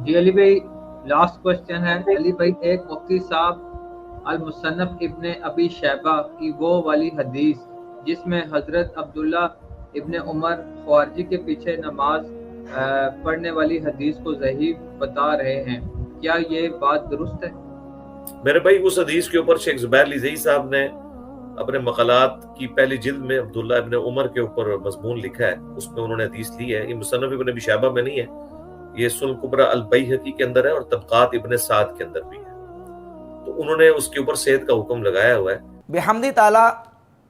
جی علی بھائی، last question ہے علی بھائی، ایک مفتی صاحب المصنف ابن ابی شیبہ کی وہ والی حدیث جس میں حضرت عبداللہ ابن عمر خوارجی کے پیچھے نماز پڑھنے والی حدیث کو ضعیف بتا رہے ہیں، کیا یہ بات درست ہے؟ میرے بھائی اس حدیث کے اوپر شیخ زبیر لزئی صاحب نے اپنے مقالات کی پہلی جلد میں عبداللہ ابن عمر کے اوپر مضمون لکھا ہے، اس میں انہوں نے حدیث لی ہے۔ یہ مصنف ابن ابی شیبہ میں نہیں ہے، یہ سنن کبریٰ البیہقی کے اندر ہے اور طبقات ابن سعد کے اندر بھی ہے، تو انہوں نے اس کے اوپر صحت کا حکم لگایا ہوا ہے۔ بحمد تعالیٰ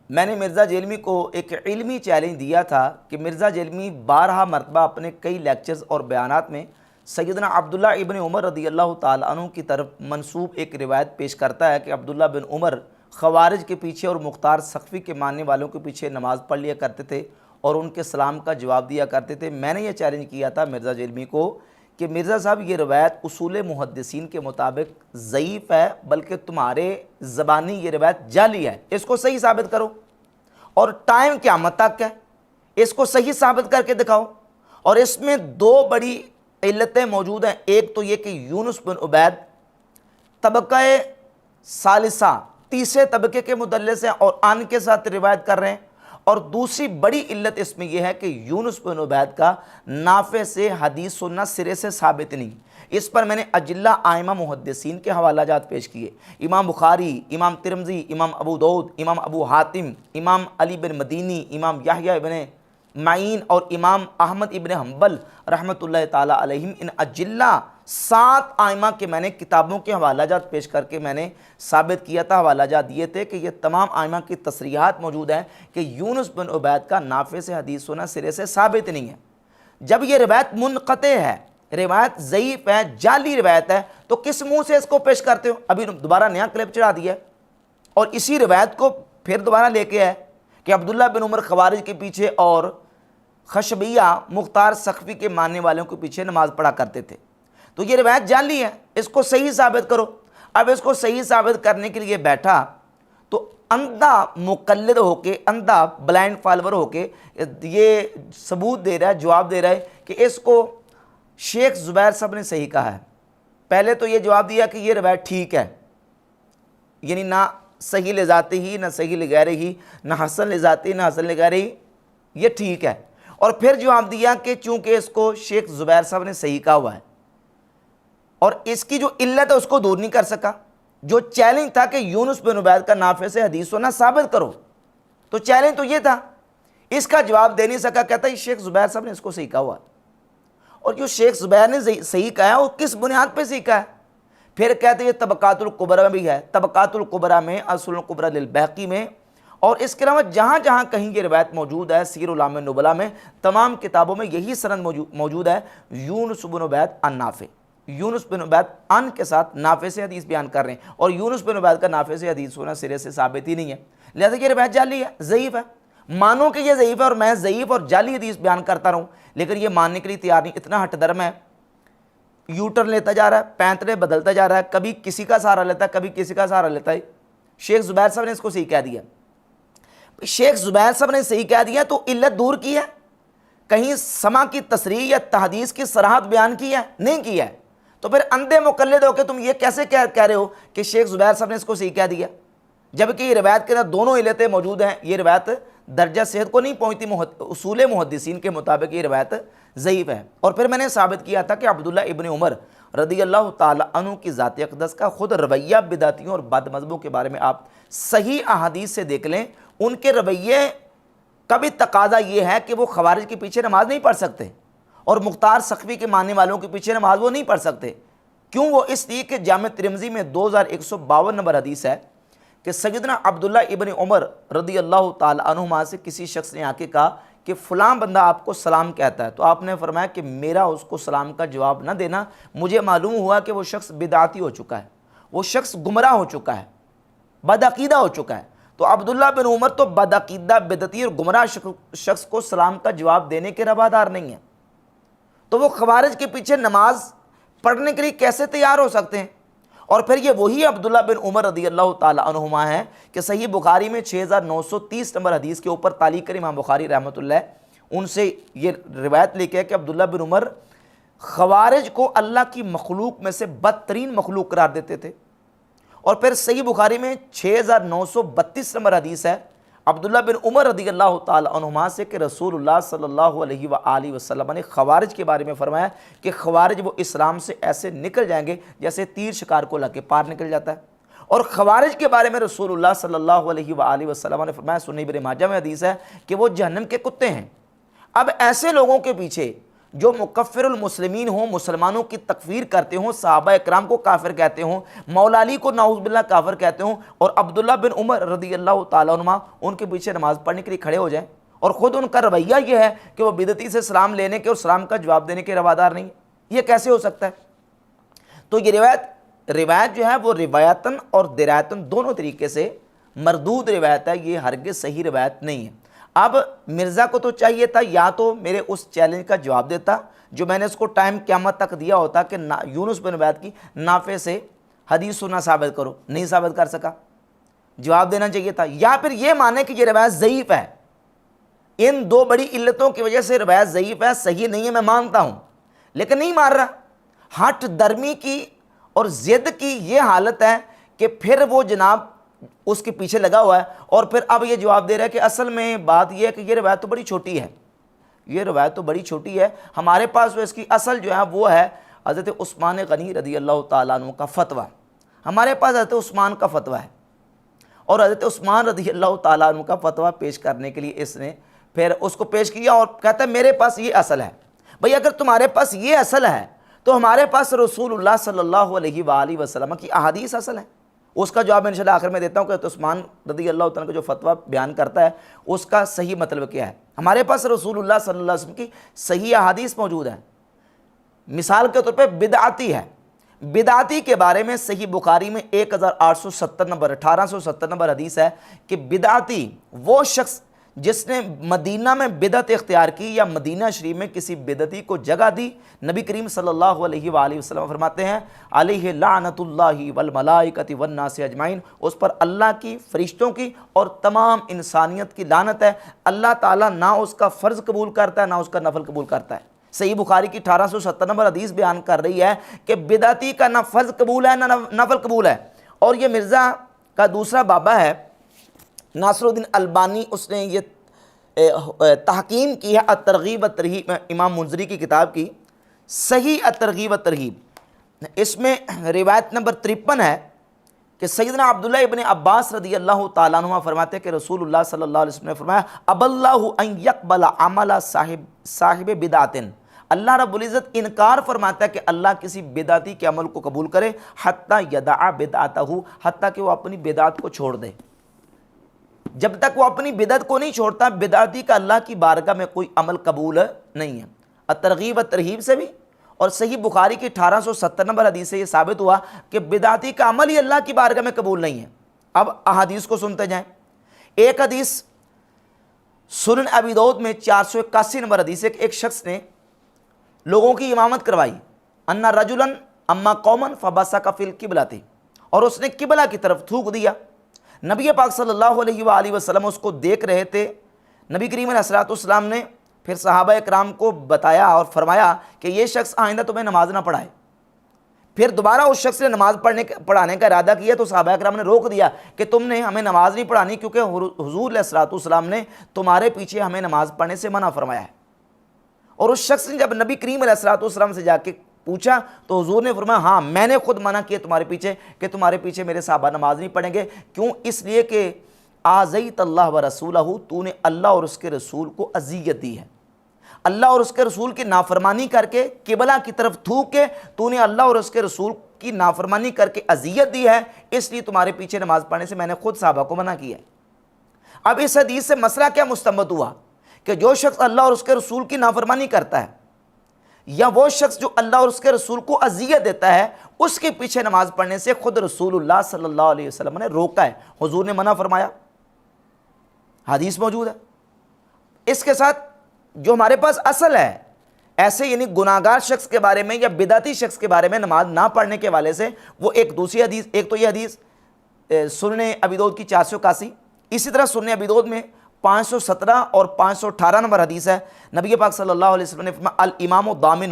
میں نے مرزا جیلمی کو ایک علمی چیلنج دیا تھا کہ مرزا جیلمی 12 مرتبہ اپنے کئی لیکچرز اور بیانات میں سیدنا عبداللہ ابن عمر رضی اللہ تعالیٰ عنہ کی طرف منسوب ایک روایت پیش کرتا ہے کہ عبداللہ بن عمر خوارج کے پیچھے اور مختار سقفی کے ماننے والوں کے پیچھے نماز پڑھ لیا کرتے تھے اور ان کے سلام کا جواب دیا کرتے تھے۔ میں نے یہ چیلنج کیا تھا مرزا جیلمی کو کہ مرزا صاحب یہ روایت اصول محدثین کے مطابق ضعیف ہے، بلکہ تمہارے زبانی یہ روایت جعلی ہے، اس کو صحیح ثابت کرو، اور ٹائم قیامت تک ہے، اس کو صحیح ثابت کر کے دکھاؤ۔ اور اس میں 2 بڑی علتیں موجود ہیں، ایک تو یہ کہ یونس بن عبید طبقہ ثالثہ تیسرے طبقے کے مدلس ہیں اور ان کے ساتھ روایت کر رہے ہیں، اور دوسری بڑی علت اس میں یہ ہے کہ یونس بن عبید کا نافع سے حدیث سننا سرے سے ثابت نہیں۔ اس پر میں نے اجلہ ائمہ محدثین کے حوالہ جات پیش کیے، امام بخاری، امام ترمذی، امام ابو داؤد، امام ابو حاتم، امام علی بن مدینی، امام یحییٰ ابن معین اور امام احمد ابن حنبل رحمۃ اللہ تعالیٰ علیہم، ان اجلہ 7 ائمہ کے میں نے کتابوں کے حوالہ جات پیش کر کے میں نے ثابت کیا تھا، حوالہ جات دیے تھے کہ یہ تمام ائمہ کی تصریحات موجود ہیں کہ یونس بن عبید کا نافع سے حدیث سنا سرے سے ثابت نہیں ہے۔ جب یہ روایت منقطع ہے، روایت ضعیف ہے، جعلی روایت ہے، تو کس منہ سے اس کو پیش کرتے ہو؟ ابھی دوبارہ نیا کلپ چڑھا دیا ہے اور اسی روایت کو پھر دوبارہ لے کے آئے کہ عبداللہ بن عمر خوارج کے پیچھے اور خشبیہ مختار سقفی کے ماننے والوں کے پیچھے نماز پڑھا کرتے تھے، تو یہ روایت جعلی ہے، اس کو صحیح ثابت کرو۔ اب اس کو صحیح ثابت کرنے کے لیے بیٹھا تو اندھا مقلد ہو کے، اندھا بلائنڈ فالوور ہو کے یہ ثبوت دے رہا ہے، جواب دے رہا ہے کہ اس کو شیخ زبیر صاحب نے صحیح کہا ہے۔ پہلے تو یہ جواب دیا کہ یہ روایت ٹھیک ہے، یعنی نہ صحیح لذاتی ہی، نہ صحیح لغیرہ ہی، نہ حسن لذاتی، نہ حسن لغیرہ ہی، یہ ٹھیک ہے۔ اور پھر جواب دیا کہ چونکہ اس کو شیخ زبیر صاحب نے صحیح کہا ہوا ہے اور اس کی جو علت ہے اس کو دور نہیں کر سکا۔ جو چیلنج تھا کہ یونس بن عبید کا نافع سے حدیث سنا ثابت کرو، تو چیلنج تو یہ تھا، اس کا جواب دے نہیں سکا، کہتا ہے شیخ زبیر صاحب نے اس کو صحیح کہا ہوا ہے۔ اور جو شیخ زبیر نے صحیح کہا ہے وہ کس بنیاد پہ سیکھا ہے؟ پھر کہتے ہیں یہ طبقات الکبریٰ میں بھی ہے، طبقات الکبریٰ میں، السنن الکبریٰ للبیہقی میں، اور اس کے علاوہ جہاں جہاں کہیں یہ روایت موجود ہے سیر اعلام النبلاء میں، تمام کتابوں میں یہی سند موجود ہے، یونس بن عبید عن نافع، یونس بن عبید ان کے ساتھ نافع سے حدیث بیان کر رہے ہیں، اور یونس بن عبید کا نافع سے حدیث ہونا سرے سے ثابت ہی نہیں ہے، لہذا یہ روایت جعلی ہے، ضعیف ہے۔ مانو کہ یہ ضعیف ہے اور میں ضعیف اور جعلی حدیث بیان کرتا رہوں، لیکن یہ ماننے کے لیے تیار نہیں، اتنا ہٹ درم ہے، یوٹر لیتا جا رہا ہے، پینترے بدلتا جا رہا ہے، کبھی کسی کا سہارا لیتا ہے، کبھی کسی کا سہارا لیتا ہے۔ شیخ زبیر صاحب نے اس کو صحیح کہہ دیا، شیخ زبیر صاحب نے صحیح کہہ دیا تو علت دور کی ہے، کہیں سما کی تصریح یا تحدیث کی صراحت بیان کی ہے؟ نہیں کی ہے، تو پھر اندھے مقلد ہو کے تم یہ کیسے کہہ رہے ہو کہ شیخ زبیر صاحب نے اس کو صحیح کہہ دیا، جبکہ یہ روایت کے اندر دونوں علتیں موجود ہیں، یہ روایت درجہ صحت کو نہیں پہنچتی، اصول محدثین کے مطابق یہ روایت ضعیف ہے۔ اور پھر میں نے ثابت کیا تھا کہ عبداللہ ابن عمر رضی اللہ تعالیٰ عنہ کی ذات اقدس کا خود رویہ بدعتیوں اور بد مذہبوں کے بارے میں آپ صحیح احادیث سے دیکھ لیں، ان کے رویے کا بھی تقاضا یہ ہے کہ وہ خوارج کے پیچھے نماز نہیں پڑھ سکتے اور مختار سقفی کے ماننے والوں کے پیچھے نماز وہ نہیں پڑھ سکتے۔ کیوں؟ وہ اس لیے کہ جامع ترمذی میں 2152 نمبر حدیث ہے کہ سیدنا عبداللہ ابن عمر رضی اللہ تعالیٰ عنہما سے کسی شخص نے آ کے کہا کہ فلاں بندہ آپ کو سلام کہتا ہے، تو آپ نے فرمایا کہ میرا اس کو سلام کا جواب نہ دینا، مجھے معلوم ہوا کہ وہ شخص بدعتی ہو چکا ہے، وہ شخص گمراہ ہو چکا ہے، بدعقیدہ ہو چکا ہے۔ تو عبداللہ بن عمر تو بدعقیدہ، بدعتی اور گمراہ شخص کو سلام کا جواب دینے کے روادار نہیں ہیں، تو وہ خوارج کے پیچھے نماز پڑھنے کے لیے کیسے تیار ہو سکتے ہیں؟ اور پھر یہ وہی عبداللہ بن عمر رضی اللہ تعالیٰ عنہما ہے کہ صحیح بخاری میں 6930 نمبر حدیث کے اوپر تعلیق کر امام بخاری رحمۃ اللہ ان سے یہ روایت لے کے ہے کہ عبداللہ بن عمر خوارج کو اللہ کی مخلوق میں سے بدترین مخلوق قرار دیتے تھے۔ اور پھر صحیح بخاری میں 6932 نمبر حدیث ہے عبداللہ بن عمر رضی اللہ تعالی عنہما سے کہ رسول اللہ صلی اللہ علیہ وآلہ وسلم نے خوارج کے بارے میں فرمایا کہ خوارج وہ اسلام سے ایسے نکل جائیں گے جیسے تیر شکار کو لگ کے پار نکل جاتا ہے۔ اور خوارج کے بارے میں رسول اللہ صلی اللہ علیہ وآلہ وسلم نے فرمایا، سنن ابن ماجہ میں حدیث ہے کہ وہ جہنم کے کتے ہیں۔ اب ایسے لوگوں کے پیچھے جو مکفر المسلمین ہوں، مسلمانوں کی تکفیر کرتے ہوں، صحابہ اکرام کو کافر کہتے ہوں، مولا علی کو نعوذ باللہ کافر کہتے ہوں، اور عبداللہ بن عمر رضی اللہ تعالیٰ عنہ ان کے پیچھے نماز پڑھنے کے لیے کھڑے ہو جائیں، اور خود ان کا رویہ یہ ہے کہ وہ بدعتی سے سلام لینے کے اور سلام کا جواب دینے کے روادار نہیں، یہ کیسے ہو سکتا ہے؟ تو یہ روایت جو ہے وہ روایتاً اور درایتاً دونوں طریقے سے مردود روایت ہے، یہ ہرگز صحیح روایت نہیں ہے۔ اب مرزا کو تو چاہیے تھا یا تو میرے اس چیلنج کا جواب دیتا جو میں نے اس کو ٹائم قیامت تک دیا ہوتا کہ یونس بن عبید کی نافع سے حدیث سننا ثابت کرو، نہیں ثابت کر سکا، جواب دینا چاہیے تھا، یا پھر یہ مانے کہ یہ روایت ضعیف ہے، ان دو بڑی علتوں کی وجہ سے روایت ضعیف ہے، صحیح نہیں ہے، میں مانتا ہوں، لیکن نہیں مان رہا۔ ہٹ درمی کی اور ضد کی یہ حالت ہے کہ پھر وہ جناب اس کے پیچھے لگا ہوا ہے، اور پھر اب یہ جواب دے رہا ہے کہ اصل میں بات یہ ہے کہ یہ روایت تو بڑی چھوٹی ہے، یہ روایت تو بڑی چھوٹی ہے، ہمارے پاس اس کی اصل جو ہے وہ ہے حضرت عثمان غنی رضی اللہ تعالیٰ عنہ کا فتویٰ، ہمارے پاس حضرت عثمان کا فتویٰ ہے، اور حضرت عثمان رضی اللہ تعالیٰ عنہ کا فتویٰ پیش کرنے کے لیے اس نے پھر اس کو پیش کیا اور کہتا ہے میرے پاس یہ اصل ہے۔ بھئی اگر تمہارے پاس یہ اصل ہے تو ہمارے پاس رسول اللہ صلی اللہ علیہ وآلہ وسلم کی احادیث اصل ہے۔ اس کا جواب میں انشاءاللہ آخر میں دیتا ہوں کہ عثمان رضی اللہ تعالیٰ کا جو فتویٰ بیان کرتا ہے اس کا صحیح مطلب کیا ہے۔ ہمارے پاس رسول اللہ صلی اللہ علیہ وسلم کی صحیح احادیث موجود ہیں۔ مثال کے طور پہ بدعتی ہے، بدعتی کے بارے میں صحیح بخاری میں 1870 نمبر حدیث ہے کہ بدعتی وہ شخص جس نے مدینہ میں بدعت اختیار کی یا مدینہ شریف میں کسی بدعتی کو جگہ دی، نبی کریم صلی اللہ علیہ وآلہ وسلم فرماتے ہیں علیہ لعنت اللہ والملائکۃ والناس اجمعین، اس پر اللہ کی، فرشتوں کی اور تمام انسانیت کی لعنت ہے۔ اللہ تعالیٰ نہ اس کا فرض قبول کرتا ہے نہ اس کا نفل قبول کرتا ہے۔ صحیح بخاری کی 1870 نمبر حدیث بیان کر رہی ہے کہ بدعتی کا نہ فرض قبول ہے نہ نفل قبول ہے۔ اور یہ مرزا کا دوسرا بابا ہے ناصر الدین البانی، اس نے یہ تحکیم کی ہے الترغیب والترہیب، امام منذری کی کتاب کی صحیح الترغیب والترہیب، اس میں روایت نمبر 53 ہے کہ سیدنا عبداللہ ابن عباس رضی اللہ تعالیٰ عنہ فرماتے ہیں کہ رسول اللہ صلی اللہ علیہ وسلم نے فرمایا اب اللہ ان یقبل عمل صاحب بدعت، اللہ رب العزت انکار فرماتا ہے کہ اللہ کسی بدعتی کے عمل کو قبول کرے حتی یدع بدعتہ، حتیٰ کہ وہ اپنی بدعت کو چھوڑ دے۔ جب تک وہ اپنی بدعت کو نہیں چھوڑتا بدعتی کا اللہ کی بارگاہ میں کوئی عمل قبول نہیں ہے۔ الترغیب والترہیب سے بھی اور صحیح بخاری کی 1870 نمبر حدیث سے یہ ثابت ہوا کہ بدعتی کا عمل ہی اللہ کی بارگاہ میں قبول نہیں ہے۔ اب احادیث کو سنتے جائیں۔ ایک حدیث سنن ابی داؤد میں 481 نمبر حدیث ہے کہ ایک شخص نے لوگوں کی امامت کروائی، ان رجلا اما قوما فبصق فی القبلۃ، اور اس نے قبلہ کی طرف تھوک دیا۔ نبی پاک صلی اللہ علیہ وآلہ وسلم اس کو دیکھ رہے تھے۔ نبی کریم علیہ السلام نے پھر صحابہ اکرام کو بتایا اور فرمایا کہ یہ شخص آئندہ تمہیں نماز نہ پڑھائے۔ پھر دوبارہ اس شخص نے نماز پڑھانے کا ارادہ کیا تو صحابہ اکرام نے روک دیا کہ تم نے ہمیں نماز نہیں پڑھانی کیونکہ حضور علیہ السلام نے تمہارے پیچھے ہمیں نماز پڑھنے سے منع فرمایا ہے۔ اور اس شخص نے جب نبی کریم علیہ السلام سے جا کے پوچھا تو حضور نے فرمایا ہاں میں نے خود منع کیا تمہارے پیچھے کہ تمہارے پیچھے میرے صحابہ نماز نہیں پڑھیں گے۔ کیوں؟ اس لیے کہ آذیت اللہ و رسولہ، تو نے اللہ اور اس کے رسول کو اذیت دی ہے، اللہ اور اس کے رسول کی نافرمانی کر کے قبلہ کی طرف تھوک کے تو نے اللہ اور اس کے رسول کی نافرمانی کر کے اذیت دی ہے، اس لیے تمہارے پیچھے نماز پڑھنے سے میں نے خود صحابہ کو منع کیا ہے۔ اب اس حدیث سے مسئلہ کیا مستنبط ہوا کہ جو شخص اللہ اور اس کے رسول کی نافرمانی کرتا ہے یا وہ شخص جو اللہ اور اس کے رسول کو اذیت دیتا ہے اس کے پیچھے نماز پڑھنے سے خود رسول اللہ صلی اللہ علیہ وسلم نے روکا ہے، حضور نے منع فرمایا، حدیث موجود ہے۔ اس کے ساتھ جو ہمارے پاس اصل ہے ایسے یعنی گناہگار شخص کے بارے میں یا بدعتی شخص کے بارے میں نماز نہ پڑھنے کے والے سے، وہ ایک دوسری حدیث، ایک تو یہ حدیث سنن ابی داؤد کی 481، اسی طرح سنن ابی داؤد میں 517 اور 518 نمبر حدیث ہے۔ نبی پاک صلی اللہ علیہ وسلم نے فرمایا الامام ضامن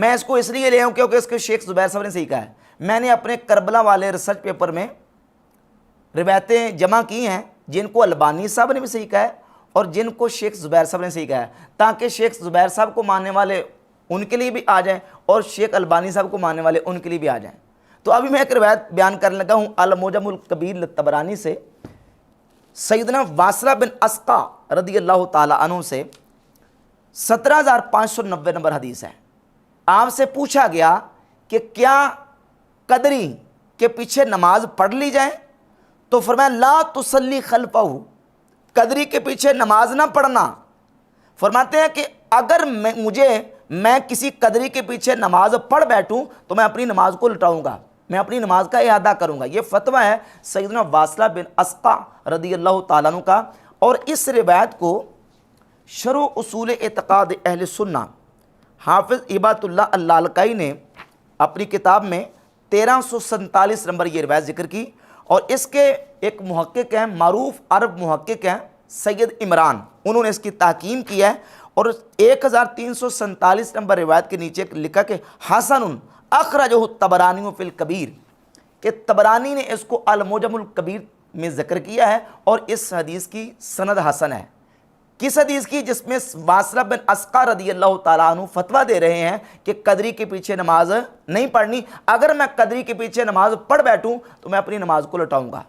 میں اس کو اس لیے لے آؤں کیونکہ اس کے شیخ زبیر صاحب نے صحیح کہا ہے. میں نے اپنے کربلا والے ریسرچ پیپر میں روایتیں جمع کی ہیں جن کو البانی صاحب نے بھی صحیح کہا ہے اور جن کو شیخ زبیر صاحب نے صحیح کہا ہے, تاکہ شیخ زبیر صاحب کو ماننے والے ان کے لیے بھی آ جائیں اور شیخ البانی صاحب کو ماننے والے ان کے لیے بھی آ جائیں. تو ابھی میں ایک روایت بیان کرنے لگا ہوں المعجم الکبیر طبرانی سے, سیدنا واصلہ بن اسقع رضی اللہ تعالی عنہ سے 17,590 نمبر حدیث ہے. آپ سے پوچھا گیا کہ کیا قدری کے پیچھے نماز پڑھ لی جائے, تو فرمایا لا تصلی خلفہ, قدری کے پیچھے نماز نہ پڑھنا. فرماتے ہیں کہ اگر میں کسی قدری کے پیچھے نماز پڑھ بیٹھوں تو میں اپنی نماز کو لٹاؤں گا, میں اپنی نماز کا اعادہ کروں گا. یہ فتویٰ ہے سیدنا واصلہ بن اسقع رضی اللہ تعالیٰ عنہ کا. اور اس روایت کو شرح اصول اعتقاد اہل سنہ حافظ ہبۃ اللہ اللالکائی نے اپنی کتاب میں 1347 نمبر یہ روایت ذکر کی, اور اس کے ایک محقق ہیں, معروف عرب محقق ہیں سید عمران, انہوں نے اس کی تحقیم کی ہے, اور 1347 نمبر روایت کے نیچے لکھا کہ حسن اخرجہ الطبرانی فی الکبیر, کہ طبرانی نے اس کو المعجم الکبیر میں ذکر کیا ہے, اور اس حدیث کی سند حسن ہے. کس حدیث کی؟ جس میں واصلہ بن اسقع رضی اللہ تعالیٰ عنہ فتویٰ دے رہے ہیں کہ قدری کے پیچھے نماز نہیں پڑھنی, اگر میں قدری کے پیچھے نماز پڑھ بیٹھوں تو میں اپنی نماز کو لٹاؤں گا.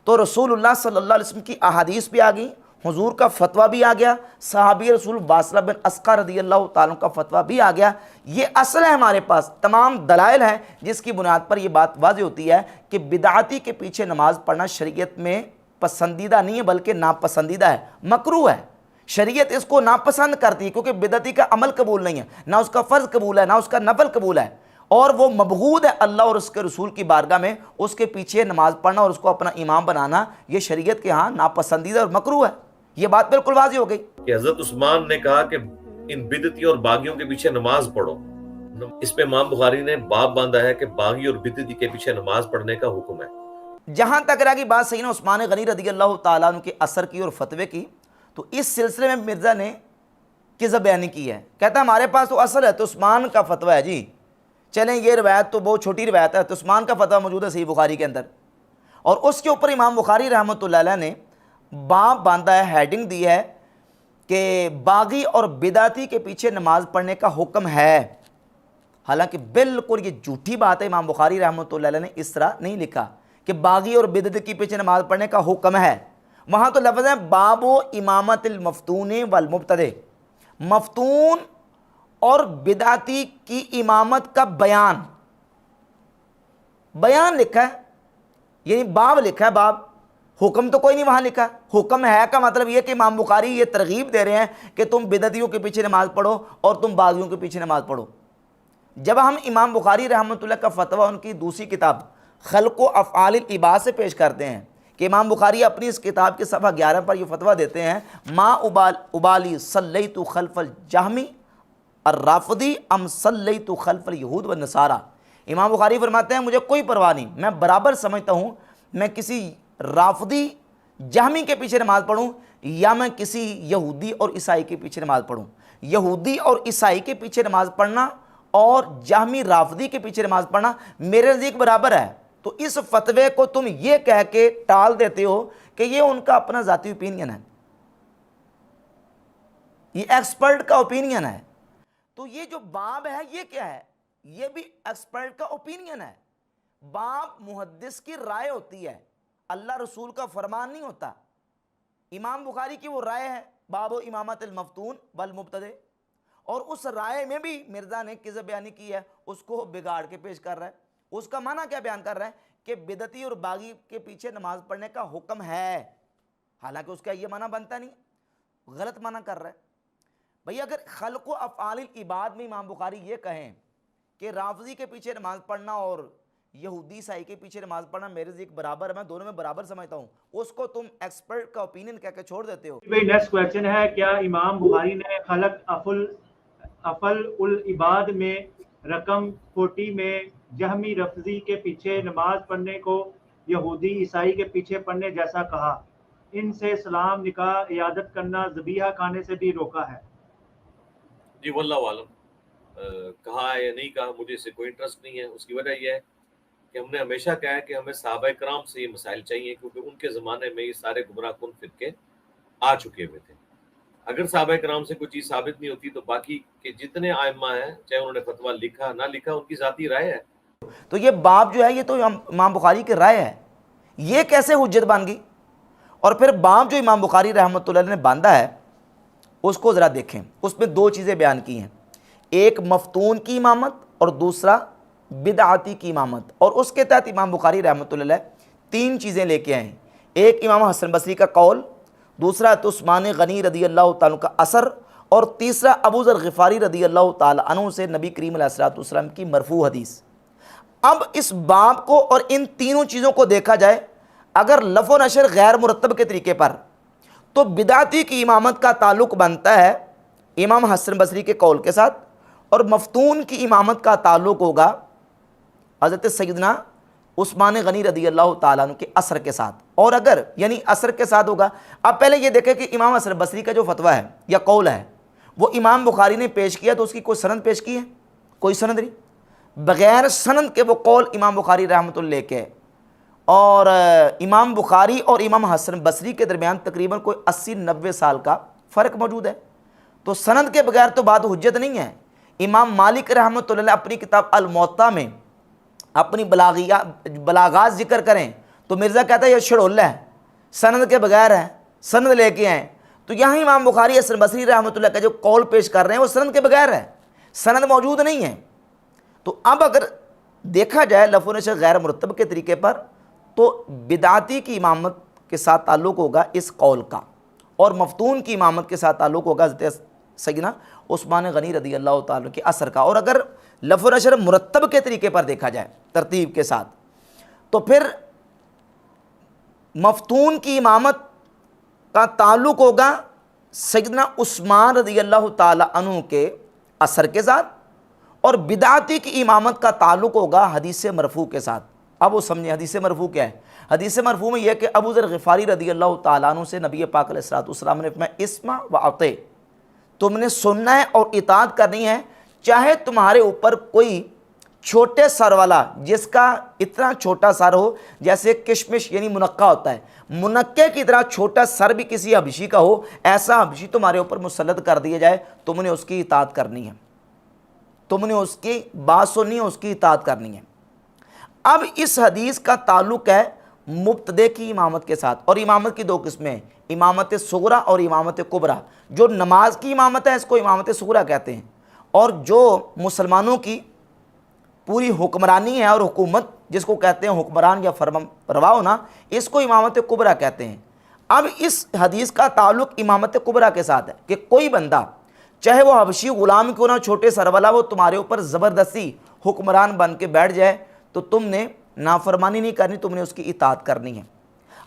تو رسول اللہ صلی اللہ علیہ وسلم کی احادیث بھی آ گئی, حضور کا فتویٰ بھی آ گیا, صحابی رسول واصلہ بن اسقع رضی اللہ تعالیٰ عنہ کا فتویٰ بھی آ گیا. یہ اصل ہے, ہمارے پاس تمام دلائل ہیں جس کی بنیاد پر یہ بات واضح ہوتی ہے کہ بدعتی کے پیچھے نماز پڑھنا شریعت میں پسندیدہ نہیں ہے بلکہ ناپسندیدہ ہے, مکروہ ہے. شریعت اس کو ناپسند کرتی ہے کیونکہ بدعتی کا عمل قبول نہیں ہے, نہ اس کا فرض قبول ہے نہ اس کا نفل قبول ہے, اور وہ مبغوض ہے اللہ اور اس کے رسول کی بارگاہ میں. اس کے پیچھے نماز پڑھنا اور اس کو اپنا امام بنانا یہ شریعت کے ہاں ناپسندیدہ اور مکروہ ہے. یہ بات بالکل واضح ہو گئی کہ حضرت عثمان نے کہا کہ ان بدعتی اور باغیوں کے پیچھے نماز پڑھو. اس پہ امام بخاری نے باب باندھا ہے کہ باغی اور بدعتی کے پیچھے نماز پڑھنے کا حکم ہے. جہاں تک رہی بات سیدنا عثمان غنی رضی اللہ تعالیٰ عنہ کے اثر کی اور فتوے کی, تو اس سلسلے میں مرزا نے کذب بیانی کی ہے. کہتا ہے ہمارے پاس تو اصل ہے تو عثمان کا فتویٰ ہے جی, چلیں یہ روایت تو بہت چھوٹی روایت ہے, تو عثمان کا فتویٰ موجود ہے صحیح بخاری کے اندر, اور اس کے اوپر امام بخاری رحمۃ اللہ علیہ نے باب باندھا ہے, ہیڈنگ دی ہے کہ باغی اور بدعتی کے پیچھے نماز پڑھنے کا حکم ہے. حالانکہ بالکل یہ جھوٹی بات ہے, امام بخاری رحمۃ اللہ علیہ نے اس طرح نہیں لکھا کہ باغی اور بدعتی کے پیچھے نماز پڑھنے کا حکم ہے. وہاں تو لفظ ہے باب و امامت المفتون والمبتدع, مفتون اور بدعتی کی امامت کا بیان لکھا ہے, یعنی باب لکھا ہے, باب, حکم تو کوئی نہیں وہاں لکھا. حکم ہے کا مطلب یہ کہ امام بخاری یہ ترغیب دے رہے ہیں کہ تم بدعتیوں کے پیچھے نماز پڑھو اور تم باغیوں کے پیچھے نماز پڑھو. جب ہم امام بخاری رحمۃ اللہ کا فتویٰ ان کی دوسری کتاب خلق و افعال العباد سے پیش کرتے ہیں کہ امام بخاری اپنی اس کتاب کے صفحہ 11 پر یہ فتویٰ دیتے ہیں, ما ابالی صلیت خلف الجہمی الرافضی ام صلیت خلف الیہود والنصارى. امام بخاری فرماتے ہیں مجھے کوئی پرواہ نہیں, میں برابر سمجھتا ہوں میں کسی رافضی جہمی کے پیچھے نماز پڑھوں یا میں کسی یہودی اور عیسائی کے پیچھے نماز پڑھوں. یہودی اور عیسائی کے پیچھے نماز پڑھنا اور جہمی رافضی کے پیچھے نماز پڑھنا میرے نزدیک برابر ہے. تو اس فتوے کو تم یہ کہہ کے ٹال دیتے ہو کہ یہ ان کا اپنا ذاتی اوپینین ہے, یہ ایکسپرٹ کا اوپینین ہے. تو یہ جو باب ہے یہ کیا ہے؟ یہ بھی ایکسپرٹ کا اوپینین ہے. باب محدث کی رائے ہوتی ہے, اللہ رسول کا فرمان نہیں ہوتا. امام بخاری کی وہ رائے ہے باب و امامت المفتون والمبتدع, اور اس رائے میں بھی مرزا نے کذب بیانی کی ہے, اس کو بگاڑ کے پیش کر رہا ہے. اس کا معنی کیا بیان کر رہا ہے کہ بدعتی اور باغی کے پیچھے نماز پڑھنے کا حکم ہے, حالانکہ اس کا یہ معنی بنتا نہیں, غلط معنی کر رہا ہے. بھئی اگر خلق و افعال العباد میں امام بخاری یہ کہیں کہ رافضی کے پیچھے نماز پڑھنا اور یہودی عیسائی کے پیچھے نماز پڑھنا میرے ذیک برابر ہے, میں دونوں میں برابر سمجھتا ہوں, اس کو تم ایکسپرٹ کا اوپینین کہہ کے چھوڑ دیتے ہو. بھئی نیکسٹ کویسچن ہے, کیا امام بخاری نے خلق افعال العباد میں رقم 40 میں جہمی رافضی کے پیچھے نماز پڑھنے کو یہودی عیسائی کے پیچھے پڑھنے جیسا کہا, ان سے سلام نکاح عیادت کرنا ذبیحہ کھانے سے بھی روکا ہے؟ جی واللہ عالم. کہا ہے یا نہیں کہا، مجھے اس سے کوئی انٹرسٹ نہیں ہے. اس کی وجہ یہ ہے کہ ہم نے ہمیشہ کہا ہے کہ ہمیں صحابہ کرام سے یہ مسائل چاہیے، کیونکہ ان کے زمانے میں یہ سارے گمراہ کن فرقے آ چکے ہوئے تھے. اگر صحابہ کرام سے کوئی چیز ثابت نہیں ہوتی تو باقی کے جتنے ائمہ ہیں، چاہے انہوں نے فتویٰ لکھا نہ لکھا، ان کی ذاتی رائے ہے. تو یہ باب جو ہے یہ تو امام بخاری کی رائے ہے، یہ کیسے حجت بن گئی؟ اور پھر باب جو امام بخاری رحمۃ اللہ علیہ نے باندھا ہے اس کو ذرا دیکھیں. اس میں دو چیزیں بیان کی ہیں، ایک مفتون کی امامت اور دوسرا بدعاتی کی امامت. اور اس کے تحت امام بخاری رحمۃ اللہ علیہ تین چیزیں لے کے آئے ہیں، ایک امام حسن بصری کا قول، دوسرا تو عثمان غنی رضی اللہ تعالیٰ کا اثر، اور تیسرا ابو ذر غفاری رضی اللہ تعالیٰ عنہ سے نبی کریم علیہ الصلوۃ والسلام کی مرفوع حدیث. اب اس باب کو اور ان تینوں چیزوں کو دیکھا جائے، اگر لف و نشر غیر مرتب کے طریقے پر، تو بدعتی کی امامت کا تعلق بنتا ہے امام حسن بصری کے قول کے ساتھ، اور مفتون کی امامت کا تعلق ہوگا حضرت سیدنا عثمان غنی رضی اللہ تعالیٰ عنہ کے اثر کے ساتھ. اور اگر یعنی اثر کے ساتھ ہوگا، اب پہلے یہ دیکھیں کہ امام حسن بصری کا جو فتویٰ ہے یا قول ہے وہ امام بخاری نے پیش کیا تو اس کی کوئی سند پیش کی ہے؟ کوئی سند نہیں. بغیر سند کے وہ قول امام بخاری رحمۃ اللہ لے کے، اور امام بخاری اور امام حسن بصری کے درمیان تقریباً کوئی 80-90 سال کا فرق موجود ہے، تو سند کے بغیر تو بات حجت نہیں ہے. امام مالک رحمۃ اللہ اپنی کتاب الموطا میں اپنی بلاغات ذکر کریں تو مرزا کہتا ہے یہ شڑولہ ہے، سند کے بغیر ہے، سند لے کے آئیں. تو یہاں امام بخاری حسن بصری رحمۃ اللہ کا جو قول پیش کر رہے ہیں وہ سند کے بغیر ہے، سند موجود نہیں ہے. تو اب اگر دیکھا جائے لف و نشر غیر مرتب کے طریقے پر، تو بدعتی کی امامت کے ساتھ تعلق ہوگا اس قول کا، اور مفتون کی امامت کے ساتھ تعلق ہوگا حضرت سیدنا عثمان غنی رضی اللہ تعالیٰ کے اثر کا. اور اگر لف و نشر مرتب کے طریقے پر دیکھا جائے ترتیب کے ساتھ، تو پھر مفتون کی امامت کا تعلق ہوگا سیدنا عثمان رضی اللہ تعالیٰ عنہ کے اثر کے ساتھ، اور بدعتی کی امامت کا تعلق ہوگا حدیث مرفوع کے ساتھ. اب وہ سمجھیں حدیث مرفوع کیا ہے. حدیث مرفوع میں یہ کہ ابو ذر غفاری رضی اللہ تعالیٰ عنہ سے نبی پاک علیہ الصلوۃ والسلام نے فرمایا اسمع و اطیع، تم نے سننا ہے اور اطاعت کرنی ہے، چاہے تمہارے اوپر کوئی چھوٹے سر والا، جس کا اتنا چھوٹا سر ہو جیسے کشمش یعنی منقع ہوتا ہے، منقع کی طرح چھوٹا سر بھی کسی حبشی کا ہو، ایسا حبشی تمہارے اوپر مسلط کر دیا جائے، تم نے اس کی اطاعت کرنی ہے، تم نے اس کی بات سننی ہے، اس کی اطاعت کرنی ہے. اب اس حدیث کا تعلق ہے مبتدی کی امامت کے ساتھ، اور امامت کی دو قسمیں ہیں، امامت صغرا اور امامت کبرا. جو نماز کی امامت ہے اس کو امامت صغرا کہتے ہیں، اور جو مسلمانوں کی پوری حکمرانی ہے اور حکومت جس کو کہتے ہیں حکمران یا فرمان روا ہونا، اس کو امامت کبرا کہتے ہیں. اب اس حدیث کا تعلق امامت کبرا کے ساتھ ہے کہ کوئی بندہ چاہے وہ حبشی غلام کیوں نہ چھوٹے سر والا، وہ تمہارے اوپر زبردستی حکمران بن کے بیٹھ جائے تو تم نے نافرمانی نہیں کرنی، تم نے اس کی اطاعت کرنی ہے.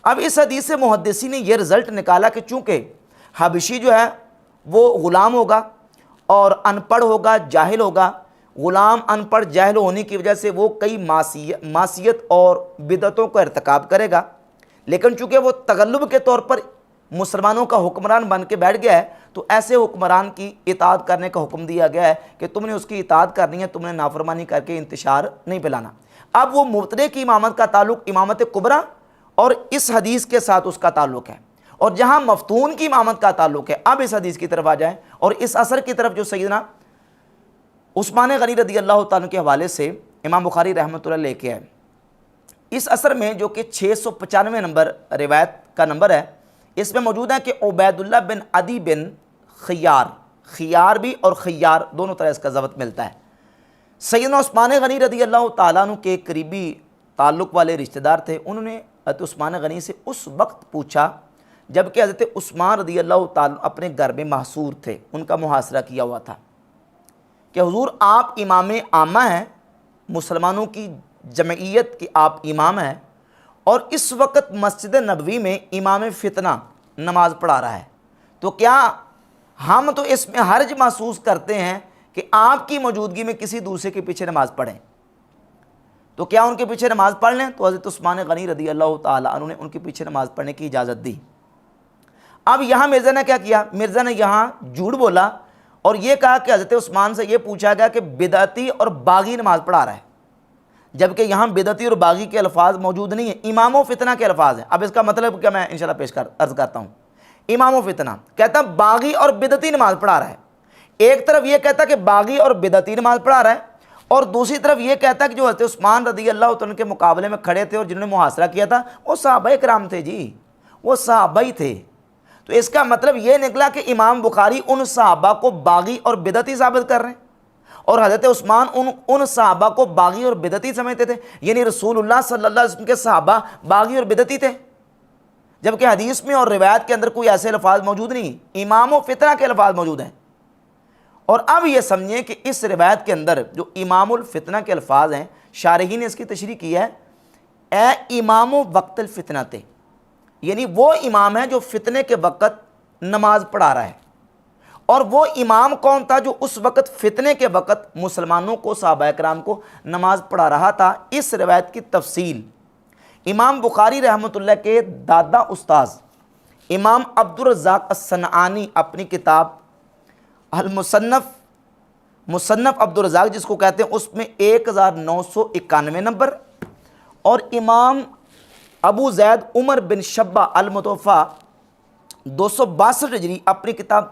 اب اس حدیث سے محدثین نے یہ رزلٹ نکالا کہ چونکہ حبشی جو ہے وہ غلام ہوگا اور ان پڑھ ہوگا، جاہل ہوگا، غلام ان پڑھ جاہل ہونے کی وجہ سے وہ کئی معصیت اور بدعتوں کو ارتکاب کرے گا، لیکن چونکہ وہ تغلب کے طور پر مسلمانوں کا حکمران بن کے بیٹھ گیا ہے تو ایسے حکمران کی اطاعت کرنے کا حکم دیا گیا ہے کہ تم نے اس کی اطاعت کرنی ہے، تم نے نافرمانی کر کے انتشار نہیں پھیلانا. اب وہ مبتدی کی امامت کا تعلق امامت کبرا اور اس حدیث کے ساتھ اس کا تعلق ہے، اور جہاں مفتون کی امامت کا تعلق ہے. اب اس حدیث کی طرف آ جائیں اور اس اثر کی طرف جو سیدنا عثمان غنی رضی اللہ تعالیٰ کے حوالے سے امام بخاری رحمۃ اللہ لے کے آئے. اس اثر میں جو کہ 695 نمبر روایت کا نمبر ہے، اس میں موجود ہے کہ عبید اللہ بن عدی بن خیار بھی اور خیار دونوں طرح اس کا ضبط ملتا ہے. سیدنا عثمان غنی رضی اللہ تعالیٰ عنہ کے قریبی تعلق والے رشتہ دار تھے. انہوں نے حضرت عثمان غنی سے اس وقت پوچھا جب کہ حضرت عثمان رضی اللہ تعالیٰ اپنے گھر میں محصور تھے، ان کا محاصرہ کیا ہوا تھا، کہ حضور آپ امام عامہ ہیں، مسلمانوں کی جمعیت کی آپ امام ہیں، اور اس وقت مسجد نبوی میں امام فتنہ نماز پڑھا رہا ہے، تو کیا ہم تو اس میں حرج محسوس کرتے ہیں کہ آپ کی موجودگی میں کسی دوسرے کے پیچھے نماز پڑھیں، تو کیا ان کے پیچھے نماز پڑھ لیں؟ تو حضرت عثمان غنی رضی اللہ تعالیٰ عنہ نے ان کے پیچھے نماز پڑھنے کی اجازت دی. اب یہاں مرزا نے کیا کیا؟ مرزا نے یہاں جھوٹ بولا اور یہ کہا کہ حضرت عثمان سے یہ پوچھا گیا کہ بدعتی اور باغی نماز پڑھا رہا ہے، جبکہ یہاں بدعتی اور باغی کے الفاظ موجود نہیں ہیں، امام و فتنہ کے الفاظ ہیں۔ اب اس کا مطلب کیا میں انشاءاللہ عرض کرتا ہوں۔ امام و فتنہ کہتا باغی اور بدعتی نماز پڑھا رہا ہے، ایک طرف یہ کہتا کہ باغی اور بدعتی نماز پڑھا رہا ہے، اور دوسری طرف یہ کہتا کہ جو حضرت عثمان رضی اللہ عنہ کے مقابلے میں کھڑے تھے اور جنہوں نے محاصرہ کیا تھا وہ صحابہ کرام تھے جی، وہ صحابہ ہی تھے۔ تو اس کا مطلب یہ نکلا کہ امام بخاری ان صحابہ کو باغی اور بدعتی ثابت کر رہے ہیں، اور حضرت عثمان ان صحابہ کو باغی اور بدعتی سمجھتے تھے، یعنی رسول اللہ صلی اللہ علیہ وسلم کے صحابہ باغی اور بدعتی تھے، جبکہ حدیث میں اور روایت کے اندر کوئی ایسے الفاظ موجود نہیں، امام و فتنہ کے الفاظ موجود ہیں۔ اور اب یہ سمجھیں کہ اس روایت کے اندر جو امام الفتنہ کے الفاظ ہیں، شارحین نے اس کی تشریح کی ہے، اے امام و وقت الفتنہ تے، یعنی وہ امام ہے جو فتنے کے وقت نماز پڑھا رہا ہے۔ اور وہ امام کون تھا جو اس وقت فتنے کے وقت مسلمانوں کو، صحابہ کرام کو نماز پڑھا رہا تھا؟ اس روایت کی تفصیل امام بخاری رحمۃ اللہ کے دادا استاذ امام عبدالرزاق الصنعانی اپنی کتاب مصنف عبدالرزاق جس کو کہتے ہیں، اس میں 1991 نمبر، اور امام ابو زید عمر بن شبہ المتوفیٰ 262 ہجری اپنی کتاب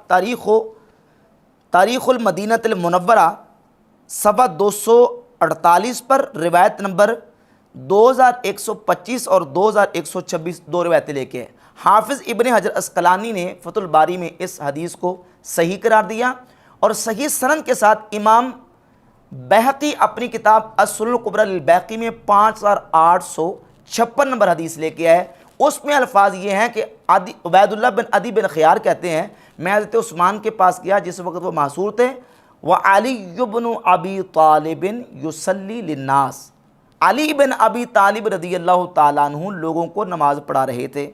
تاریخ المدینہ المنورہ صفحہ 248 پر روایت نمبر 2125 اور 2126 دو روایتیں لے کے ہیں۔ حافظ ابن حجر عسقلانی نے فتح الباری میں اس حدیث کو صحیح قرار دیا، اور صحیح سند کے ساتھ امام بہقی اپنی کتاب السنن الکبریٰ للبیہقی میں 5856 نمبر حدیث لے کے آئے۔ اس میں الفاظ یہ ہیں کہ عبید اللہ بن عدی بن خیار کہتے ہیں میں حضرت عثمان کے پاس گیا جس وقت وہ محصور تھے، وعلی بن ابی طالب یصلی للناس، علی بن ابی طالب رضی اللہ تعالیٰ عنہ لوگوں کو نماز پڑھا رہے تھے۔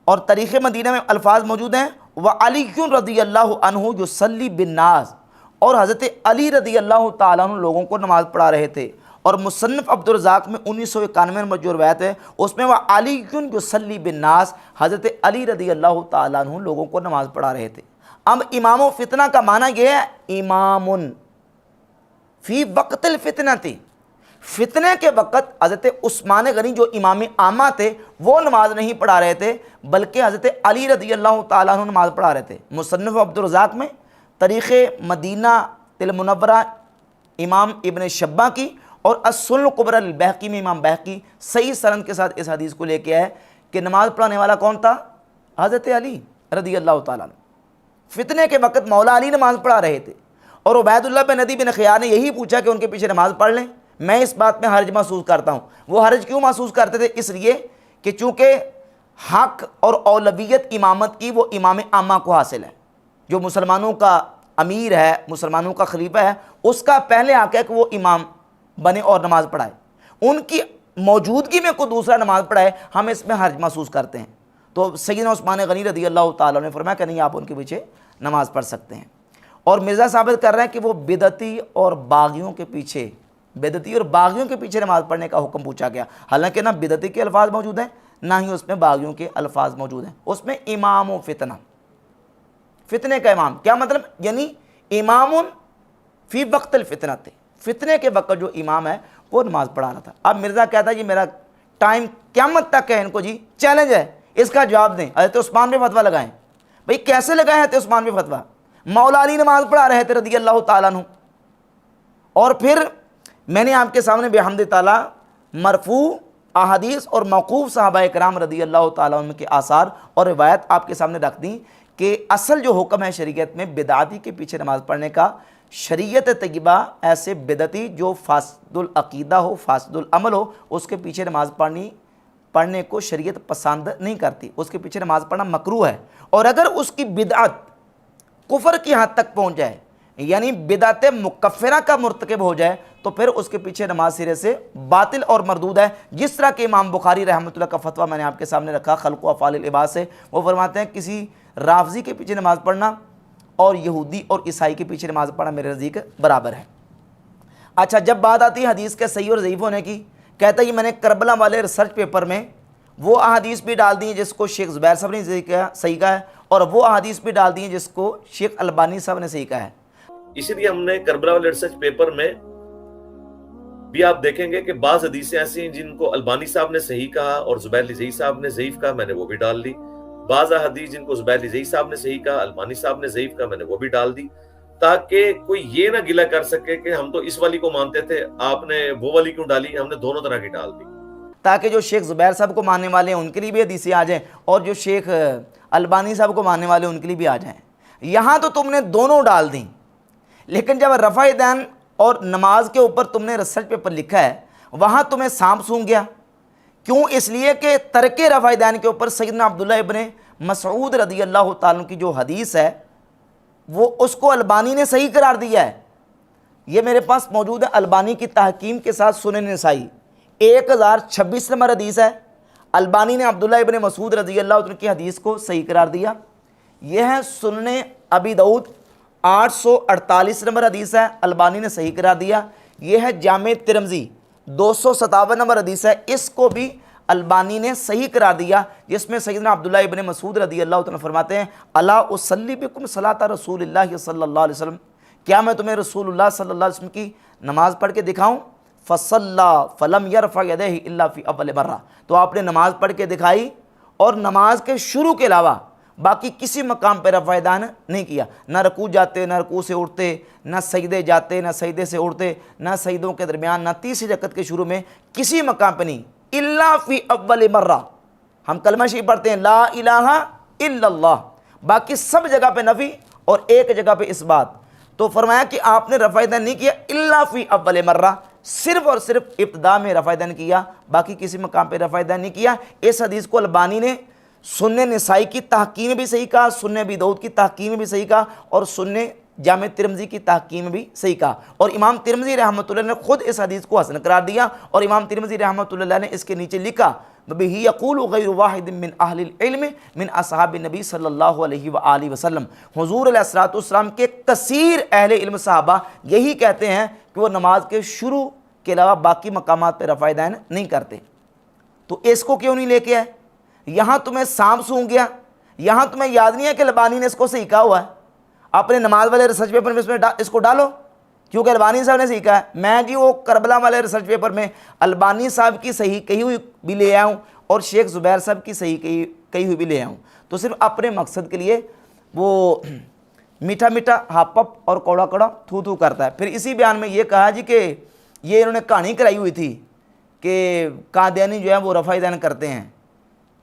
اور تاریخ مدینہ میں الفاظ موجود ہیں وعلی رضی اللہ عنہ یصلی بالناس، اور حضرت علی رضی اللہ تعالیٰ عنہ لوگوں کو نماز پڑھا رہے تھے۔ اور مصنف عبدالرزاق میں 1991 میں جو روایت ہے اس میں وعلی یصلی بالناس، حضرت علی رضی اللہ تعالیٰ عنہ لوگوں کو نماز پڑھا رہے تھے۔ اب امام و فتنہ کا معنی یہ ہے امام فی وقت الفتنہ تھی، فتنے کے وقت حضرت عثمان غنی جو امام عامہ تھے وہ نماز نہیں پڑھا رہے تھے، بلکہ حضرت علی رضی اللہ تعالیٰ عنہ نماز پڑھا رہے تھے۔ مصنف عبدالرزاق میں تاریخ مدینہ المنورہ امام ابن شبہ کی، اور السنن الکبریٰ للبیہقی میں امام بہقی صحیح سند کے ساتھ اس حدیث کو لے کے آئے کہ نماز پڑھانے والا کون تھا؟ حضرت علی رضی اللہ تعالیٰ عنہ۔ فتنے کے وقت مولا علی نماز پڑھا رہے تھے، اور عبید اللہ بن عدی بن خیار نے یہی پوچھا کہ ان کے پیچھے نماز پڑھ لیں۔ میں اس بات میں حرج محسوس کرتا ہوں۔ وہ حرج کیوں محسوس کرتے تھے؟ اس لیے کہ چونکہ حق اور اولویت امامت کی وہ امام عامہ کو حاصل ہے، جو مسلمانوں کا امیر ہے، مسلمانوں کا خلیفہ ہے، اس کا پہلے حق ہے کہ وہ امام بنے اور نماز پڑھائے۔ ان کی موجودگی میں کوئی دوسرا نماز پڑھائے، ہم اس میں حرج محسوس کرتے ہیں۔ تو سیدنا عثمان غنی رضی اللہ تعالیٰ نے فرمایا کہ نہیں، آپ ان کے پیچھے نماز پڑھ سکتے ہیں۔ اور مرزا ثابت کر رہے ہیں کہ وہ بدعتی اور باغیوں کے پیچھے نماز پڑھنے کا حکم پوچھا گیا، حالانکہ نہ بدعتی کے الفاظ موجود ہیں نہ ہی اس میں باغیوں کے الفاظ موجود ہیں۔ اس میں امام و فتنہ، فتنے کا امام کیا مطلب؟ یعنی امام فی وقت الفتنہ تھے، فتنے کے وقت جو امام ہے وہ نماز پڑھا رہا تھا۔ اب مرزا کہتا ہے یہ میرا ٹائم قیامت تک ہے، ان کو جی چیلنج ہے، اس کا جواب دیں، حضرت عثمان پہ فتویٰ لگائیں۔ بھئی کیسے لگائیں حضرت عثمان پہ فتویٰ؟ مولا علی نماز پڑھا رہے تھے رضی اللہ تعالیٰ عنہ، اور پھر میں نے آپ کے سامنے بحمد تعالیٰ مرفوع احادیث اور موقوف صحابہ کرام رضی اللہ تعالیٰ عنہ کے آثار اور روایت آپ کے سامنے رکھ دیں کہ اصل جو حکم ہے شریعت میں بدعتی کے پیچھے نماز پڑھنے کا، شریعت طیبہ ایسے بدعتی جو فاسد العقیدہ ہو، فاسد العمل ہو، اس کے پیچھے نماز پڑھنے کو شریعت پسند نہیں کرتی، اس کے پیچھے نماز پڑھنا مکروہ ہے۔ اور اگر اس کی بدعت کفر کی حد تک پہنچ جائے، یعنی بدعت مکفرہ کا مرتکب ہو جائے، تو پھر اس کے پیچھے نماز سرے سے باطل اور مردود ہے۔ جس طرح کہ امام بخاری رحمۃ اللہ کا فتویٰ میں نے آپ کے سامنے رکھا خلق و افعال العباد سے، وہ فرماتے ہیں کسی رافضی کے پیچھے نماز پڑھنا اور یہودی اور عیسائی کے پیچھے نماز پڑھنا میرے نزدیک برابر ہے۔ اچھا، جب بات آتی ہے حدیث کے صحیح اور ضعیف ہونے کی، کہتا ہے یہ میں نے کربلا والے ریسرچ پیپر میں وہ احادیث بھی ڈال دی ہیں جس کو شیخ زبیر صاحب نے صحیح کہا ہے، اور وہ احادیث بھی ڈال دی ہیں جس کو شیخ البانی صاحب نے صحیح کہا ہے۔ اسی لیے ہم نے کربلا والے ریسرچ پیپر میں بھی آپ دیکھیں گے کہ بعض حدیثیں ایسی ہیں جن کو البانی صاحب نے صحیح کہا اور زبیر علی زئی صاحب نے ضعیف کہا، میں نے وہ بھی ڈال دی۔ بعض حدیث جن کو زبیر علی زئی صاحب نے صحیح کہا، البانی صاحب نے ضعیف کہا، میں نے وہ بھی ڈال دی، تاکہ کوئی یہ نہ گلہ کر سکے کہ ہم تو اس والی کو مانتے تھے، آپ نے وہ والی کیوں ڈالی؟ ہم نے دونوں طرح کی ڈال دی، تاکہ جو شیخ زبیر صاحب کو ماننے والے ہیں ان کے لیے بھی حدیثیں آ جائیں، اور جو شیخ البانی صاحب کو ماننے والے ہیں ان کے لیے بھی آ جائیں۔ یہاں تو تم نے دونوں ڈال دیں، لیکن جب رفع دین اور نماز کے اوپر تم نے ریسرچ پیپر لکھا ہے وہاں تمہیں سانپ سونگ گیا۔ کیوں؟ اس لیے کہ ترک رفع دین کے اوپر سیدنا عبداللہ ابن مسعود رضی اللہ تعالیٰ کی جو حدیث ہے وہ اس کو البانی نے صحیح قرار دیا ہے۔ یہ میرے پاس موجود ہے البانی کی تحکیم کے ساتھ سنن نسائی 1026 نمبر حدیث ہے، البانی نے عبداللہ ابن مسعود رضی اللہ عنہ کی حدیث کو صحیح قرار دیا۔ یہ ہے سنن ابی داؤد 848 نمبر حدیث ہے، البانی نے صحیح قرار دیا۔ یہ ہے جامع ترمذی 257 نمبر حدیث ہے، اس کو بھی البانی نے صحیح قرار دیا، جس میں سیدنا عبداللہ ابن مسعود رضی اللہ عنہ فرماتے ہیں الا اصلی بکم صلاۃ رسول اللہ صلی اللہ علیہ وسلم، کیا میں تمہیں رسول اللہ صلی اللہ علیہ وسلم کی نماز پڑھ کے دکھاؤں؟ فصلی فلم یرفع یدیہ الا فی اول مرہ، تو آپ نے نماز پڑھ کے دکھائی اور نماز کے شروع کے علاوہ باقی کسی مقام پہ رفع دین نہیں کیا، نہ رکوع جاتے، نہ رکوع سے اٹھتے، نہ سجدے جاتے، نہ سجدے سے اٹھتے، نہ سجدوں کے درمیان، نہ تیسری رکعت کے شروع میں، کسی مقام پہ نہیں، الا فی اول مرہ۔ ہم کلمہ شریف پڑھتے ہیں لا الہ الا اللہ، باقی سب جگہ پہ نفی اور ایک جگہ پہ اس بات، تو فرمایا کہ آپ نے رفع دین نہیں کیا الا فی اول مرہ، صرف اور صرف ابتدا میں رفع دین کیا، باقی کسی مقام پہ رفع دین نہیں کیا۔ اس حدیث کو البانی نے سنن نسائی کی تحقیق میں بھی صحیح کہا، سنن ابی داؤد کی تحقیق میں بھی صحیح کہا، اور سنن جامع ترمذی کی تحقیق میں بھی صحیح کہا، اور امام ترمذی رحمۃ اللہ نے خود اس حدیث کو حسن قرار دیا، اور امام ترمذی رحمۃ اللہ نے اس کے نیچے لکھا بِهِ يَقُولُ غَيْرُ وَاحِدٍ مِّنْ أَهْلِ الْعِلْمِ مِنْ أَصْحَابِ النَّبِي صلی اللہ علیہ وآلہ وسلم، حضور علیہ الصلوۃ والسلام کے کثیر اہل علم صحابہ یہی کہتے ہیں کہ وہ نماز کے شروع کے علاوہ باقی مقامات پہ رفع دین نہیں کرتے۔ تو اس کو کیوں نہیں لے کے آئے؟ یہاں تمہیں سانپ سونگ گیا، یہاں تمہیں یاد نہیں ہے کہ البانی نے اس کو صحیح کہا ہوا ہے، اپنے نماز والے ریسرچ پیپر میں اس کو ڈالو، کیونکہ البانی صاحب نے صحیح کہا ہے۔ میں جی وہ کربلا والے ریسرچ پیپر میں البانی صاحب کی صحیح کہی ہوئی بھی لے آیا ہوں اور شیخ زبیر صاحب کی صحیح کہی ہوئی بھی لے آیا ہوں، تو صرف اپنے مقصد کے لیے وہ میٹھا میٹھا ہاپ اپ اور کوڑا کوڑا تھو تھو کرتا ہے۔ پھر اسی بیان میں یہ کہا جی کہ یہ انہوں نے کہانی کرائی ہوئی تھی کہ قادیانی جو ہے وہ رفع دین کرتے ہیں،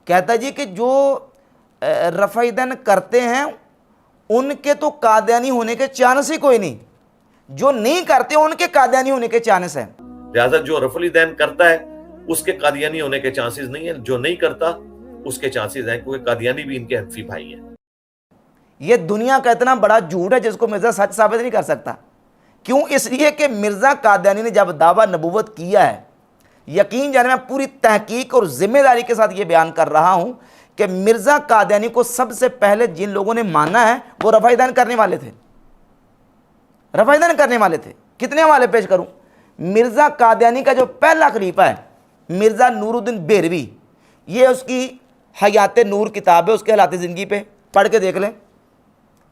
کہتا جی کہ جو رفع دین کرتے ہیں ان کے تو قادیانی ہونے کے چانس ہی کوئی نہیں، جو نہیں کرتے ان کے قادیانی ہونے کے چانس ہیں، لہٰذا جو رفع دین کرتا ہے اس کے قادیانی ہونے کے چانسز نہیں ہیں، جو نہیں کرتا اس کے چانسز ہیں، کیونکہ قادیانی بھی ان کے حنفی بھائی ہیں۔ یہ دنیا کا اتنا بڑا جھوٹ ہے جس کو مرزا سچ ثابت نہیں کر سکتا۔ کیوں؟ اس لیے کہ مرزا قادیانی نے جب دعویٰ نبوت کیا ہے، یقین جانے میں پوری تحقیق اور ذمہ داری کے ساتھ یہ بیان کر رہا ہوں کہ مرزا قادیانی کو سب سے پہلے جن لوگوں نے مانا ہے وہ رفع دین کرنے والے تھے، رفع دین کرنے والے تھے۔ کتنے حوالے پیش کروں؟ مرزا قادیانی کا جو پہلا خلیفہ ہے مرزا نور الدین بہروی، یہ اس کی حیات نور کتاب ہے، اس کے حالات زندگی پہ پڑھ کے دیکھ لیں۔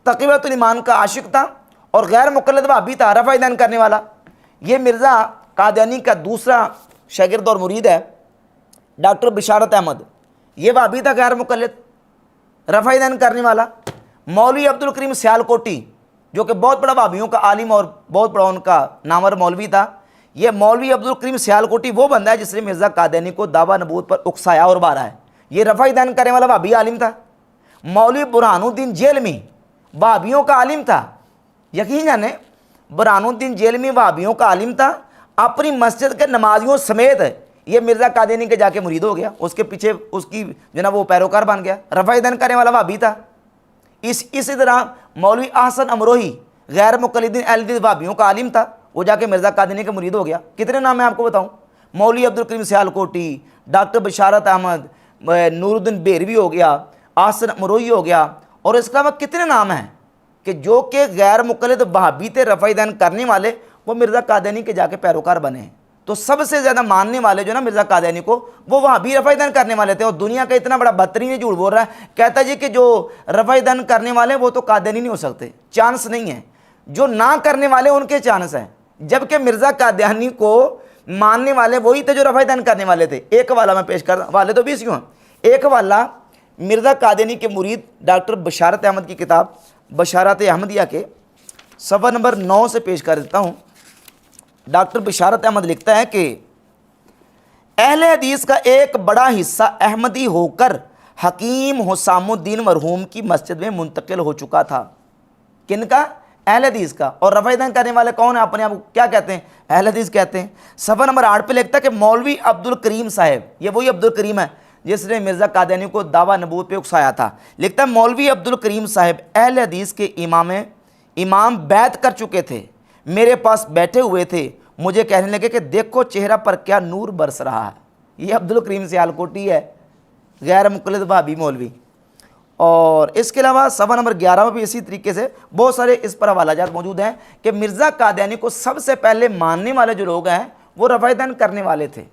تقیۃ الایمان کا عاشق تھا اور غیر مقلد وہابی تھا، رفع دین کرنے والا۔ یہ مرزا قادیانی کا دوسرا شاگرد اور مرید ہے ڈاکٹر بشارت احمد، یہ وہابی تھا، غیر مقلد، رفع دین کرنے والا۔ مولوی عبد الکریم سیالکوٹی جو کہ بہت بڑا وہابیوں کا عالم اور بہت بڑا ان کا نامور مولوی تھا، یہ مولوی عبد الکریم سیالکوٹی وہ بندہ ہے جس نے مرزا قادیانی کو دعویٰ نبوت پر اکسایا اور مارا ہے، یہ رفع دین کرنے والا وہابی عالم تھا۔ مولوی برہان الدین جیلمی وہابیوں کا عالم تھا، یقین جانے برہان الدین جیلمی وہابیوں کا عالم تھا، اپنی مسجد کے نمازیوں سمیت یہ مرزا قادیانی کے جا کے مرید ہو گیا، اس کے پیچھے اس کی جناب وہ پیروکار بن گیا، رفع دین کرنے والا وہابی تھا۔ اسی طرح مولوی احسن امروہی غیر مقلدین اہل حدیث وہابیوں کا عالم تھا، وہ جا کے مرزا قادیانی کے مرید ہو گیا۔ کتنے نام میں آپ کو بتاؤں؟ مولوی عبد الکریم سیالکوٹی، ڈاکٹر بشارت احمد، نور الدین بہروی ہو گیا، احسن امروہی ہو گیا، اور اس کے علاوہ کتنے نام ہیں کہ جو کہ غیر مقلد وہابی تھے، رفع دین کرنے والے، وہ مرزا قادیانی کے جا کے پیروکار بنے ہیں۔ تو سب سے زیادہ ماننے والے جو نا مرزا قادیانی کو وہ وہاں بھی رفع دین کرنے والے تھے، اور دنیا کا اتنا بڑا بدترین جھوٹ بول رہا ہے، کہتا ہے جی کہ جو رفع دین کرنے والے وہ تو قادیانی نہیں ہو سکتے، چانس نہیں ہے، جو نہ کرنے والے ان کے چانس ہیں، جبکہ مرزا قادیانی کو ماننے والے وہی تھے جو رفع دین کرنے والے تھے۔ ایک حوالہ میں پیش کر، والے تو 20 ہیں، ایک حوالہ مرزا قادیانی کے مرید ڈاکٹر بشارت احمد کی کتاب بشارت احمدیہ کے صفحہ نمبر 9 سے پیش کر دیتا ہوں۔ ڈاکٹر بشارت احمد لکھتا ہے کہ اہل حدیث کا ایک بڑا حصہ احمدی ہو کر حکیم حسام الدین مرحوم کی مسجد میں منتقل ہو چکا تھا۔ کن کا؟ اہل حدیث کا۔ اور رفع دین کرنے والے کون ہیں؟ اپنے آپ کو کیا کہتے ہیں؟ اہل حدیث کہتے ہیں۔ صفحہ نمبر 8 پہ لکھتا ہے کہ مولوی عبد الکریم صاحب، یہ وہی عبد الکریم ہے جس نے مرزا قادیانی کو دعویٰ نبوت پہ اکسایا تھا، لکھتا ہے مولوی عبد الکریم صاحب اہل حدیث کے امام بیعت کر چکے تھے، میرے پاس بیٹھے ہوئے تھے، مجھے کہنے لگے کہ دیکھو چہرہ پر کیا نور برس رہا ہے۔ یہ عبد الکریم سیالکوٹی ہے، غیر مقلد وہابی مولوی۔ اور اس کے علاوہ صفحہ نمبر 11 میں بھی اسی طریقے سے بہت سارے اس پر حوالہ جات موجود ہیں کہ مرزا قادیانی کو سب سے پہلے ماننے والے جو لوگ ہیں وہ رفع دین کرنے والے تھے۔